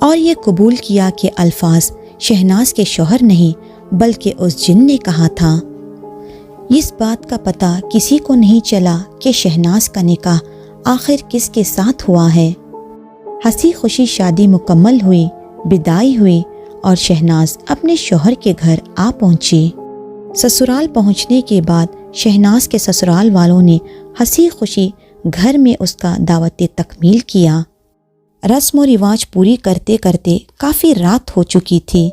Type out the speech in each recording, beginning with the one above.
اور یہ قبول کیا کہ الفاظ شہناز کے شوہر نہیں بلکہ اس جن نے کہا تھا۔ اس بات کا پتہ کسی کو نہیں چلا کہ شہناز کا نکاح آخر کس کے ساتھ ہوا ہے۔ ہنسی خوشی شادی مکمل ہوئی، بدائی ہوئی اور شہناز اپنے شوہر کے گھر آ پہنچی۔ سسرال پہنچنے کے بعد شہناز کے سسرال والوں نے ہنسی خوشی گھر میں اس کا دعوت تکمیل کیا۔ رسم و رواج پوری کرتے کرتے کافی رات ہو چکی تھی۔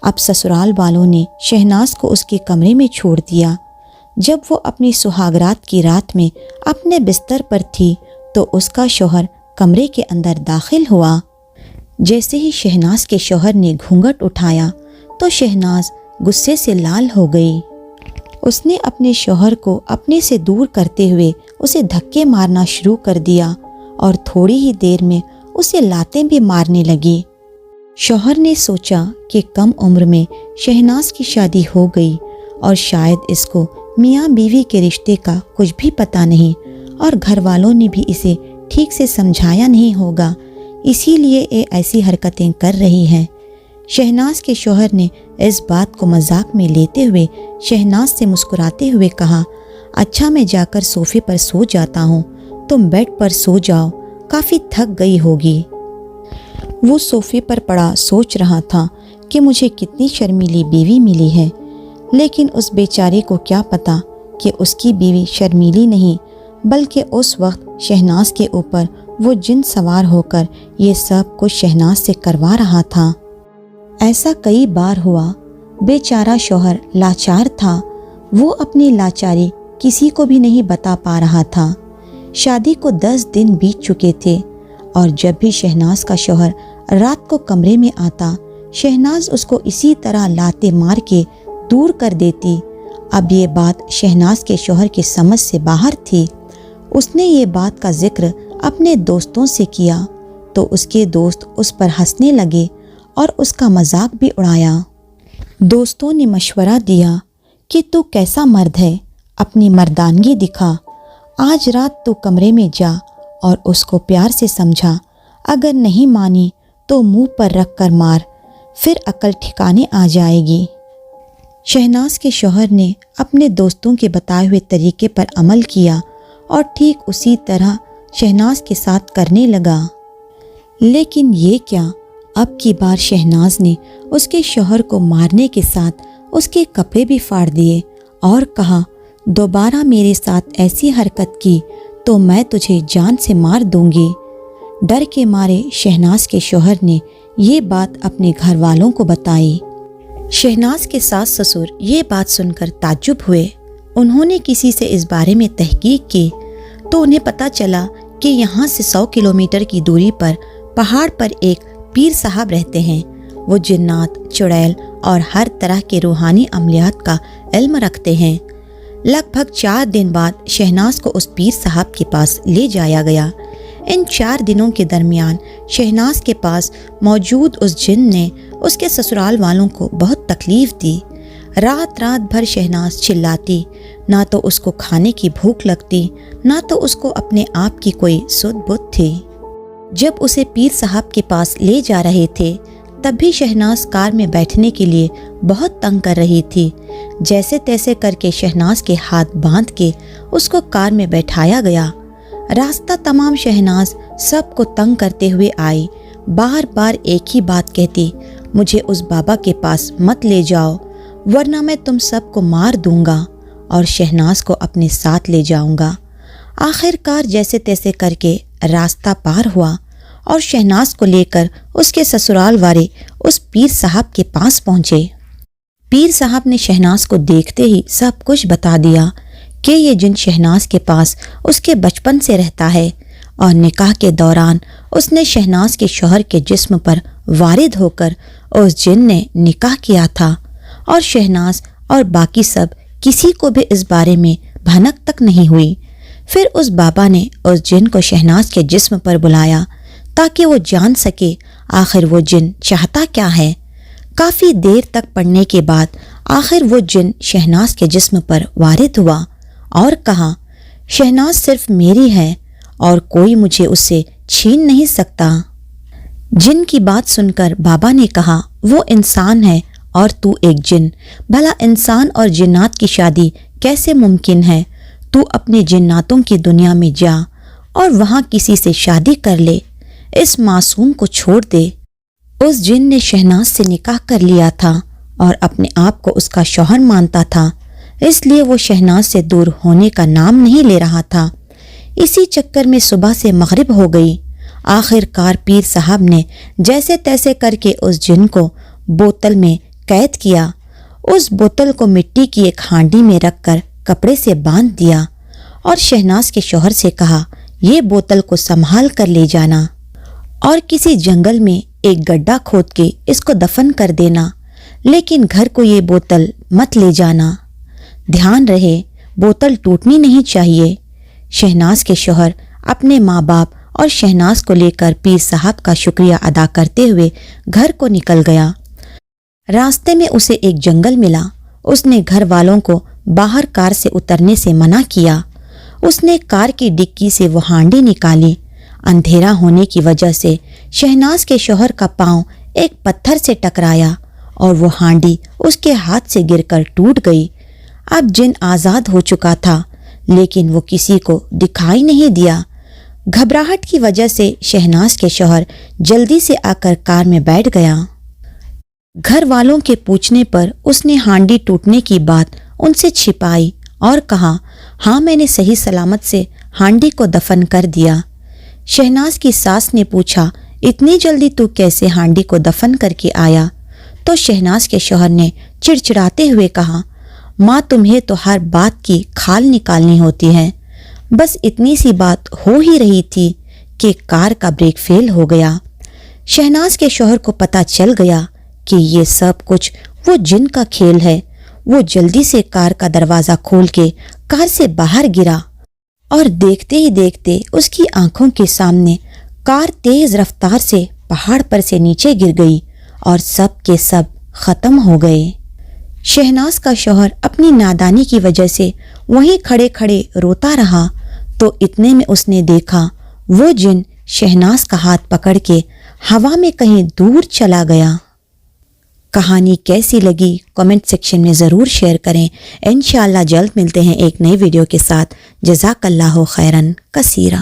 اب سسرال والوں نے شہناز کو اس کے کمرے میں چھوڑ دیا۔ جب وہ اپنی سہاگرات کی رات میں اپنے بستر پر تھی تو اس کا شوہر کمرے کے اندر داخل ہوا۔ جیسے ہی شہناز کے شوہر نے گھونگھٹ اٹھایا تو شہناز غصے سے لال ہو گئی۔ اس نے اپنے شوہر کو اپنے سے دور کرتے ہوئے اسے دھکے مارنا شروع کر دیا اور تھوڑی ہی دیر میں اسے لاتیں بھی مارنے لگی۔ شوہر نے سوچا کہ کم عمر میں شہناز کی شادی ہو گئی اور شاید اس کو میاں بیوی کے رشتے کا کچھ بھی پتہ نہیں اور گھر والوں نے بھی اسے ٹھیک سے سمجھایا نہیں ہوگا، اسی لیے یہ ایسی حرکتیں کر رہی ہے۔ شہناز کے شوہر نے اس بات کو مذاق میں لیتے ہوئے شہناز سے مسکراتے ہوئے کہا، اچھا میں جا کر صوفے پر سو جاتا ہوں، تم بیڈ پر سو جاؤ، کافی تھک گئی ہوگی۔ وہ صوفے پر پڑا سوچ رہا تھا کہ مجھے کتنی شرمیلی بیوی ملی ہے، لیکن اس بیچارے کو کیا پتا کہ اس کی بیوی شرمیلی نہیں بلکہ اس وقت شہناز کے اوپر وہ جن سوار ہو کر یہ سب کچھ شہناز سے کروا رہا تھا۔ ایسا کئی بار ہوا۔ بیچارہ شوہر لاچار تھا، وہ اپنی لاچاری کسی کو بھی نہیں بتا پا رہا تھا۔ شادی کو 10 دن بیت چکے تھے اور جب بھی شہناز کا شوہر رات کو کمرے میں آتا شہناز اس کو اسی طرح لاتے مار کے دور کر دیتی۔ اب یہ بات شہناز کے شوہر کے سمجھ سے باہر تھی۔ اس نے یہ بات کا ذکر اپنے دوستوں سے کیا تو اس کے دوست اس پر ہنسنے لگے اور اس کا مذاق بھی اڑایا۔ دوستوں نے مشورہ دیا کہ تو کیسا مرد ہے، اپنی مردانگی دکھا، آج رات تو کمرے میں جا اور اس کو پیار سے سمجھا، اگر نہیں مانی تو منہ پر رکھ کر مار، پھر عقل ٹھکانے آ جائے گی۔ شہناز کے شوہر نے اپنے دوستوں کے بتائے ہوئے طریقے پر عمل کیا اور ٹھیک اسی طرح شہناز کے ساتھ کرنے لگا۔ لیکن یہ کیا، اب کی بار شہناز نے اس کے شوہر کو مارنے کے ساتھ اس کے کپڑے بھی پھاڑ دیے اور کہا، دوبارہ میرے ساتھ ایسی حرکت کی تو میں تجھے جان سے مار دوں گی۔ ڈر کے مارے شہناز کے شوہر نے یہ بات اپنے گھر والوں کو بتائی۔ شہناز کے ساس سسر یہ بات سن کر تعجب ہوئے۔ انہوں نے کسی سے اس بارے میں تحقیق کی تو انہیں پتہ چلا کہ یہاں سے 100 کلومیٹر کی دوری پر پہاڑ پر ایک پیر صاحب رہتے ہیں۔ وہ جنات، چڑیل اور ہر طرح کے روحانی عملیات کا علم رکھتے ہیں۔ لگ بھگ 4 دن بعد شہناز کو اس پیر صاحب کے پاس لے جایا گیا۔ ان 4 دنوں کے درمیان شہناز کے پاس موجود اس جن نے اس کے سسرال والوں کو بہت تکلیف دی۔ رات بھر شہناز چلاتی، نہ تو اس کو کھانے کی بھوک لگتی، نہ تو اس کو اپنے آپ کی کوئی سدھ بدھ تھی۔ جب اسے پیر صاحب کے پاس لے جا رہے تھے تب بھی شہناز کار میں بیٹھنے کے لیے بہت تنگ کر رہی تھی۔ جیسے تیسے کر کے شہناز کے ہاتھ باندھ کے اس کو کار میں بیٹھایا گیا۔ راستہ تمام شہناز سب کو تنگ کرتے ہوئے آئی، بار بار ایک ہی بات کہتی، مجھے اس بابا کے پاس مت لے جاؤ ورنہ میں تم سب کو مار دوں گا اور شہناز کو اپنے ساتھ لے جاؤں گا۔ آخر کار جیسے تیسے کر کے راستہ پار ہوا اور شہناز کو لے کر اس کے سسرال والے اس پیر صاحب کے پاس پہنچے۔ پیر صاحب نے شہناز کو دیکھتے ہی سب کچھ بتا دیا کہ یہ جن شہناز کے پاس اس کے بچپن سے رہتا ہے اور نکاح کے دوران اس نے شہناز کے شوہر کے جسم پر وارد ہو کر اس جن نے نکاح کیا تھا، اور شہناز اور باقی سب کسی کو بھی اس بارے میں بھنک تک نہیں ہوئی۔ پھر اس بابا نے اس جن کو شہناز کے جسم پر بلایا تاکہ وہ جان سکے آخر وہ جن چاہتا کیا ہے۔ کافی دیر تک پڑھنے کے بعد آخر وہ جن شہناز کے جسم پر وارد ہوا اور کہا، شہناز صرف میری ہے اور کوئی مجھے اس سے چھین نہیں سکتا۔ جن کی بات سن کر بابا نے کہا وہ انسان ہے اور تو ایک جن، بھلا انسان اور جنات کی شادی کیسے ممکن ہے؟ تو اپنے جناتوں کی دنیا میں جا اور وہاں کسی سے شادی کر لے، اس معصوم کو چھوڑ دے۔ اس جن نے شہناز سے نکاح کر لیا تھا اور اپنے آپ کو اس کا شوہر مانتا تھا، اس لیے وہ شہناز سے دور ہونے کا نام نہیں لے رہا تھا۔ اسی چکر میں صبح سے مغرب ہو گئی۔ آخر کار پیر صاحب نے جیسے تیسے کر کے اس جن کو بوتل میں قید کیا۔ اس بوتل کو مٹی کی ایک ہانڈی میں رکھ کر کپڑے سے باندھ دیا اور شہناز کے شوہر سے کہا یہ بوتل کو سنبھال کر لے جانا اور کسی جنگل میں ایک گڈھا کھود کے اس کو دفن کر دینا، لیکن گھر کو یہ بوتل مت لے جانا۔ دھیان رہے بوتل ٹوٹنی نہیں چاہیے۔ شہناز کے شوہر اپنے ماں باپ اور شہناز کو لے کر پیر صاحب کا شکریہ ادا کرتے ہوئے گھر کو نکل گیا۔ راستے میں اسے ایک جنگل ملا۔ اس نے گھر والوں کو باہر کار سے اترنے سے منع کیا۔ اس نے کار کی ڈکی سے وہ ہانڈی نکالی۔ اندھیرا ہونے کی وجہ سے شہناز کے شوہر کا پاؤں ایک پتھر سے ٹکرایا اور وہ ہانڈی اس کے ہاتھ سے گر کر ٹوٹ گئی۔ اب جن آزاد ہو چکا تھا لیکن وہ کسی کو دکھائی نہیں دیا۔ گھبراہٹ کی وجہ سے شہناز کے شوہر جلدی سے آ کر کار میں بیٹھ گیا۔ گھر والوں کے پوچھنے پر اس نے ہانڈی ٹوٹنے کی بات ان سے چھپائی اور کہا ہاں میں نے صحیح سلامت سے ہانڈی کو دفن کر دیا۔ شہناز کی ساس نے پوچھا اتنی جلدی تو کیسے ہانڈی کو دفن کر کے آیا؟ تو شہناز کے شوہر نے چڑچڑاتے ہوئے کہا ماں تمہیں تو ہر بات کی کھال نکالنی ہوتی ہے، بس اتنی سی بات ہو ہی رہی تھی کہ کار کا بریک فیل ہو گیا۔ شہناز کے شوہر کو پتہ چل گیا کہ یہ سب کچھ وہ جن کا کھیل ہے۔ وہ جلدی سے کار کا دروازہ کھول کے کار سے باہر گرا اور دیکھتے ہی دیکھتے اس کی آنکھوں کے سامنے کار تیز رفتار سے پہاڑ پر سے نیچے گر گئی اور سب کے سب ختم ہو گئے۔ شہناز کا شوہر اپنی نادانی کی وجہ سے وہیں کھڑے کھڑے روتا رہا تو اتنے میں اس نے دیکھا وہ جن شہناز کا ہاتھ پکڑ کے ہوا میں کہیں دور چلا گیا۔ کہانی کیسی لگی کمنٹ سیکشن میں ضرور شیئر کریں۔ انشاءاللہ جلد ملتے ہیں ایک نئی ویڈیو کے ساتھ۔ جزاک اللہ خیرن کثیرا۔